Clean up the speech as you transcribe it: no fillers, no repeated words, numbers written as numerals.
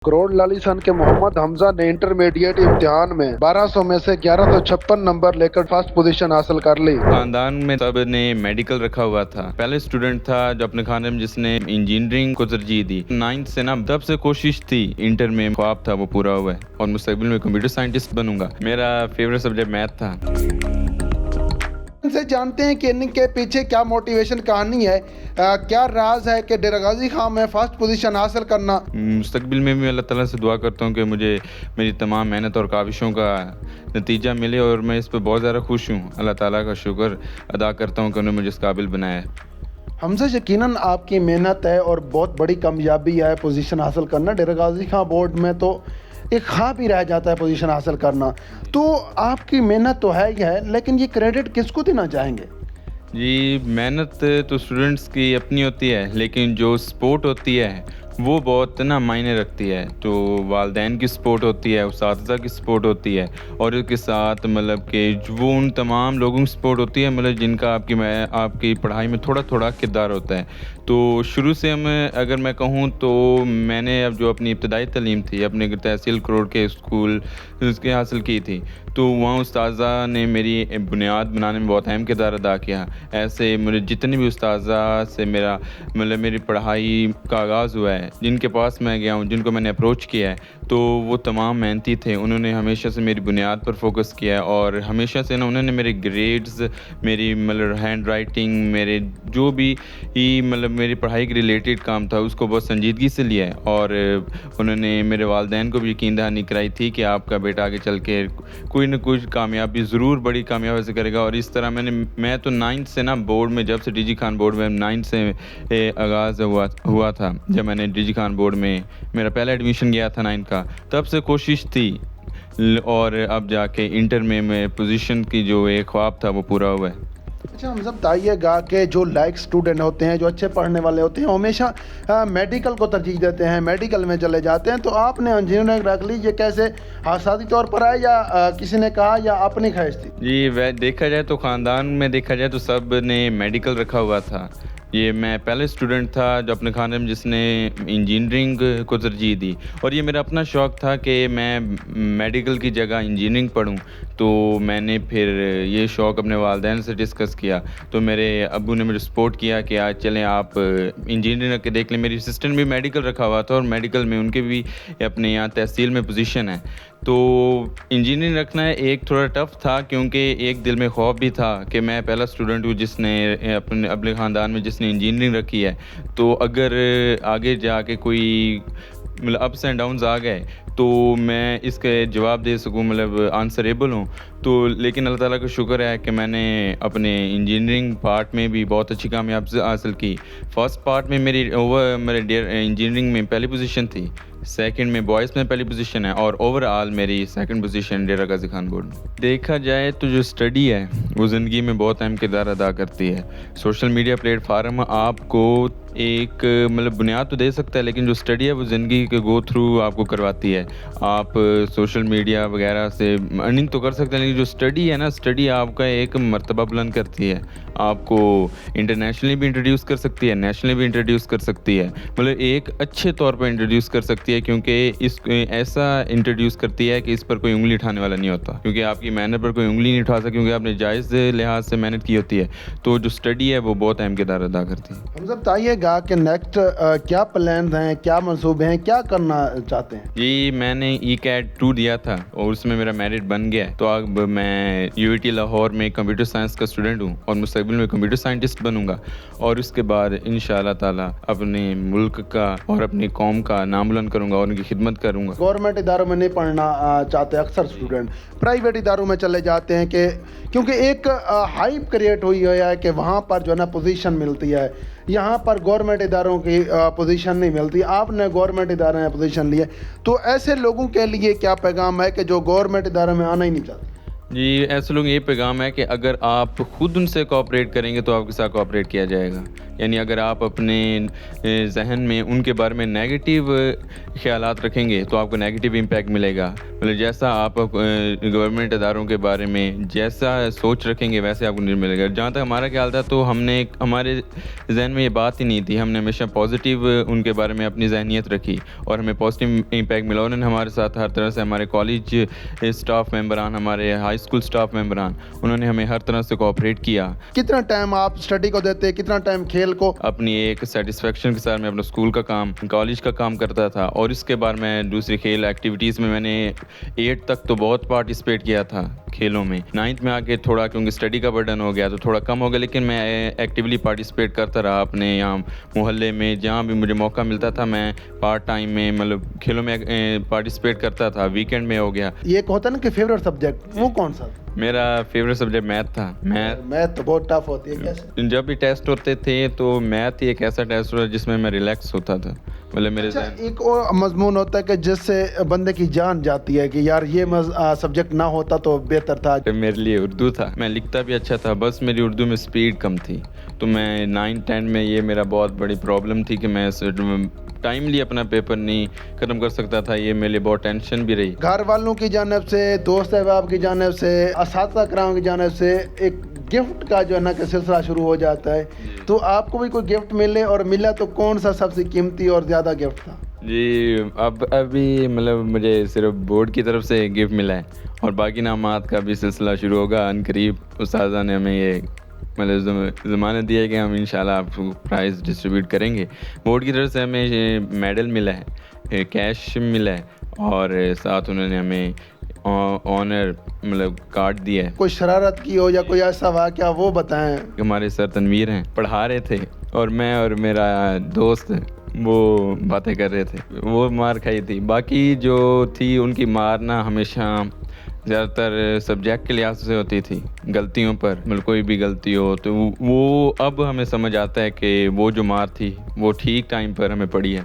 کروڑ لالیسان کے محمد حمزہ نے انٹرمیڈیٹ امتحان میں 1200 میں سے 1156 نمبر لے کر فرسٹ پوزیشن حاصل کر لی۔ خاندان میں سب نے میڈیکل رکھا ہوا تھا۔ پہلے اسٹوڈنٹ تھا جو اپنے خاندان میں جس نے انجینئرنگ کو ترجیح دی۔ 9th سے تب سے کوشش تھی، انٹر میں خواب تھا، وہ پورا ہوا ہے اور مستقبل میں کمپیوٹر سائنٹسٹ بنوں گا۔ میرا فیوریٹ سبجیکٹ میتھ تھا۔ ان سے جانتے ہیں کہ ان کے پیچھے کیا موٹیویشن کہانی ہے، کیا راز ہے کہ ڈیرہ غازی خان میں فرسٹ پوزیشن حاصل کرنا۔ مستقبل میں بھی اللہ تعالیٰ سے دعا کرتا ہوں کہ مجھے میری تمام محنت اور کاوشوں کا نتیجہ ملے اور میں اس پہ بہت زیادہ خوش ہوں۔ اللہ تعالیٰ کا شکر ادا کرتا ہوں کہ انہوں نے مجھے اس قابل بنایا ہے۔ حمزہ، یقیناً آپ کی محنت ہے اور بہت بڑی کامیابی ہے پوزیشن حاصل کرنا۔ ڈیرہ غازی خان بورڈ میں تو ایک خواب ہی رہ جاتا ہے پوزیشن حاصل کرنا، تو آپ کی محنت تو ہے ہی ہے، لیکن یہ کریڈٹ کس کو دینا چاہیں گے؟ جی، محنت تو اسٹوڈنٹس کی اپنی ہوتی ہے، لیکن جو سپورٹ ہوتی ہے وہ بہت معنی رکھتی ہے۔ تو والدین کی سپورٹ ہوتی ہے، اساتذہ کی سپورٹ ہوتی ہے، اور اس کے ساتھ کہ وہ ان تمام لوگوں کی سپورٹ ہوتی ہے جن کا آپ کی پڑھائی میں تھوڑا تھوڑا کردار ہوتا ہے۔ تو شروع سے اگر میں کہوں تو میں نے اب جو اپنی ابتدائی تعلیم تھی اپنے تحصیل کروڑ کے اسکول اس کے حاصل کی تھی، تو وہاں استاذہ نے میری بنیاد بنانے میں بہت اہم کردار ادا کیا۔ ایسے مجھے جتنے بھی استاذہ سے میری پڑھائی کا آغاز ہوا ہے، جن کے پاس میں گیا ہوں، جن کو میں نے اپروچ کیا ہے، تو وہ تمام محنتی تھے۔ انہوں نے ہمیشہ سے میری بنیاد پر فوکس کیا ہے اور ہمیشہ سے انہوں نے میرے گریڈز، میری ہینڈ رائٹنگ، میرے جو بھی میری پڑھائی کے ریلیٹڈ کام تھا اس کو بہت سنجیدگی سے لیا ہے، اور انہوں نے میرے والدین کو بھی یقین دہانی کرائی تھی کہ آپ کا بیٹا آگے چل کے کوئی نہ کوئی کامیابی ضرور، بڑی کامیابی حاصل کرے گا۔ اور اس طرح میں تو 9th سے بورڈ میں، جب سے ڈی جی خان بورڈ میں 9th سے آغاز ہوا تھا، جب میں نے ڈی جی خان بورڈ میں میرا پہلا ایڈمیشن گیا تھا 9th کا، تب سے کوشش تھی، اور اب جا کے انٹر میں پوزیشن کی جو ایک خواب تھا وہ پورا ہوا ہے۔ اچھا، ہم سب بتائیے گا کہ جو لائق اسٹوڈنٹ ہوتے ہیں، جو اچھے پڑھنے والے ہوتے ہیں، ہمیشہ میڈیکل کو ترجیح دیتے ہیں، میڈیکل میں چلے جاتے ہیں، تو آپ نے انجینئرنگ رکھ لی، یہ کیسے حسابی طور پر آئے یا کسی نے کہا یا اپنی خواہش تھی؟ جی، دیکھا جائے تو خاندان میں دیکھا جائے تو سب نے میڈیکل رکھا ہوا تھا۔ یہ میں پہلے اسٹوڈنٹ تھا جو اپنے خاندان میں جس نے انجینئرنگ کو ترجیح دی، اور یہ میرا اپنا شوق تھا کہ میں میڈیکل کی جگہ انجینئرنگ پڑھوں۔ تو میں نے پھر یہ شوق اپنے والدین سے ڈسکس کیا، تو میرے ابو نے مجھے سپورٹ کیا کہ آج چلیں آپ انجینئرنگ کے دیکھ لیں۔ میری اسسٹنٹ بھی میڈیکل رکھا ہوا تھا اور میڈیکل میں ان کے بھی اپنے یہاں تحصیل میں پوزیشن ہے۔ تو انجینئرنگ رکھنا ایک تھوڑا ٹف تھا، کیونکہ ایک دل میں خوف بھی تھا کہ میں پہلا اسٹوڈنٹ ہوں جس نے اپنے خاندان میں جس نے انجینئرنگ رکھی ہے، تو اگر آگے جا کے کوئی اپس اینڈ ڈاؤنز آ گئے تو میں اس کے جواب دے سکوں، آنسریبل ہوں۔ تو لیکن اللہ تعالیٰ کا شکر ہے کہ میں نے اپنے انجینئرنگ پارٹ میں بھی بہت اچھی کامیابی حاصل کی۔ فرسٹ پارٹ میں میری انجینئرنگ میں پہلی پوزیشن تھی، سیکنڈ میں بوائز میں پہلی پوزیشن ہے، اور اوور آل میری second position Dera Ghazi Khan board میں۔ دیکھا جائے تو جو اسٹڈی ہے وہ زندگی میں بہت اہم کردار ادا کرتی ہے۔ سوشل میڈیا پلیٹ فارم آپ کو ایک بنیاد تو دے سکتا ہے، لیکن جو اسٹڈی ہے وہ زندگی کے گو تھرو آپ کو کرواتی ہے۔ آپ سوشل میڈیا وغیرہ سے ارننگ تو کر سکتے ہیں، لیکن جو اسٹڈی ہے اسٹڈی آپ کا ایک مرتبہ بلند کرتی ہے، آپ کو انٹرنیشنلی بھی انٹروڈیوس کر سکتی ہے، نیشنلی بھی انٹروڈیوس کر سکتی ہے، ایک اچھے طور پر انٹروڈیوس کر سکتی ہے، کیونکہ ایسا انٹروڈیوس کرتی ہے کہ اس پر کوئی انگلی اٹھانے والا نہیں ہوتا، کیونکہ آپ کی محنت پر کوئی انگلی نہیں اٹھا سکتا، کیونکہ آپ نے جائز لحاظ سے محنت کی ہوتی ہے۔ تو جو اسٹڈی ہے وہ بہت اہم کردار ادا کرتی ہے۔ ہم سب بتائیے گا کہ نیکسٹ کیا پلانز ہیں، کیا منصوبے ہیں، کیا کرنا چاہتے ہیں؟ جی، میں نے ECAT-2 دیا تھا اور اس میں میرا میرٹ بن گیا ہے، تو اب میں UIT لاہور میں کمپیوٹر سائنس کا اسٹوڈنٹ ہوں اور مستقبل میں کمپیوٹر سائنٹسٹ بنوں گا، اور اس کے بعد انشاءاللہ تعالیٰ اپنے ملک کا اور اپنی قوم کا نام بلند کروں گا اور ان کی خدمت کروں گا۔ گورنمنٹ اداروں میں نہیں پڑھنا چاہتے اکثر اسٹوڈنٹ، پرائیویٹ اداروں میں چلے جاتے ہیں کیونکہ ایک ہائپ کریٹ ہوئی ہے کہ وہاں پر جو ہے پوزیشن ملتی ہے، یہاں پر گورنمنٹ اداروں کی پوزیشن نہیں ملتی۔ آپ نے گورنمنٹ ادارے میں پوزیشن لی ہے، تو ایسے لوگوں کے لیے کیا پیغام ہے کہ جو گورنمنٹ اداروں میں آنا ہی نہیں چاہتے؟ جی، ایسے لوگ یہ پیغام ہے کہ اگر آپ خود ان سے کوآپریٹ کریں گے تو آپ کے ساتھ کوآپریٹ کیا جائے گا، یعنی اگر آپ اپنے ذہن میں ان کے بارے میں نیگیٹیو خیالات رکھیں گے تو آپ کو نیگیٹیو امپیکٹ ملے گا. مطلب جیسا آپ گورنمنٹ اداروں کے بارے میں جیسا سوچ رکھیں گے ویسے آپ کو نہیں ملے گا. جہاں تک ہمارا خیال تھا تو ہم نے ہمارے ذہن میں یہ بات ہی نہیں تھی. ہم نے ہمیشہ پازیٹیو ان کے بارے میں اپنی ذہنیت رکھی اور ہمیں پازیٹیو امپیکٹ ملا. انہوں نے ہمارے ساتھ ہر طرح سے, ہمارے کالج اسٹاف ممبران, ہمارے ہائی اسکول اسٹاف ممبران, انہوں نے ہمیں ہر طرح سے کوآپریٹ کیا. کتنا ٹائم آپ اسٹڈی کو دیتے, کتنا ٹائم کھیل کو؟ اپنی ایک سیٹسفیکشن کے ساتھ میں اپنا اسکول کا کام, کالج کا کام کرتا تھا اور اس کے بعد میں دوسری کھیل ایکٹیویٹیز میں نے 8 تک تو بہت پارٹیسپیٹ کیا تھا کھیلوں میں. 9th میں آ کے تھوڑا کیونکہ اسٹڈی کا برڈن ہو گیا تو تھوڑا کم ہو گیا, لیکن میں ایکٹیولی پارٹیسپیٹ کرتا رہا اپنے یہاں محلے میں. جہاں بھی مجھے موقع ملتا تھا میں پارٹ ٹائم میں مطلب کھیلوں میں پارٹیسپیٹ کرتا تھا. ویکینڈ میں ہو گیا. یہ ہوتا ہے نا کہ فیوریٹ سبجیکٹ, وہ کون سا؟ میرا فیوریٹ سبجیکٹ میتھ تھا. میتھ تو بہت ٹف ہوتی ہے. کیسے؟ جب بھی ٹیسٹ ہوتے تھے تو میتھ ہی ایک ایسا ٹیسٹ ہوتا جس میں میں ریلیکس ہوتا تھا. مطلب میرے ایک اور مضمون ہوتا ہے کہ جس سے بندے کی جان جاتی ہے کہ یار یہ سبجیکٹ نہ ہوتا تو بہتر تھا. میرے لیے اردو تھا. میں لکھتا بھی اچھا تھا, بس میری اردو میں سپیڈ کم تھی. تو میں 9-10 میں یہ میرا بہت بڑی پرابلم تھی کہ میں ٹائملی اپنا پیپر نہیں ختم کر سکتا تھا. یہ میرے لیے بہت ٹینشن بھی رہی. گھر والوں کی جانب سے, دوست احباب کی جانب سے, اساتذہ کرام کی جانب سے ایک گفٹ کا جو ہے نا کہ سلسلہ شروع ہو جاتا ہے. تو آپ کو بھی کوئی گفٹ ملے اور ملا تو کون سا سب سے قیمتی اور زیادہ گفٹ تھا؟ جی ابھی مطلب مجھے صرف بورڈ کی طرف سے گفٹ ملا ہے اور باقی انعامات کا بھی سلسلہ شروع ہوگا ان قریب. اساتذہ نے ہمیں یہ مطلب ضمانت دیا ہے کہ ہم انشاءاللہ آپ کو پرائز ڈسٹریبیوٹ کریں گے. بورڈ کی طرف سے ہمیں میڈل ملا ہے, کیش ملا ہے اور ساتھ انہوں نے ہمیں آنر مطلب کارڈ دیا ہے. کوئی شرارت کی ہو یا کوئی ایسا واقعہ وہ بتائیں. ہمارے سر تنویر ہیں, پڑھا رہے تھے اور میں اور میرا دوست وہ باتیں کر رہے تھے, وہ مار کھائی تھی. باقی جو تھی ان کی مارنا ہمیشہ زیادہ تر سبجیکٹ کے لحاظ سے ہوتی تھی, غلطیوں پر. مطلب کوئی بھی غلطی ہو تو وہ اب ہمیں سمجھ آتا ہے کہ وہ جو مار تھی وہ ٹھیک ٹائم پر ہمیں پڑی ہے.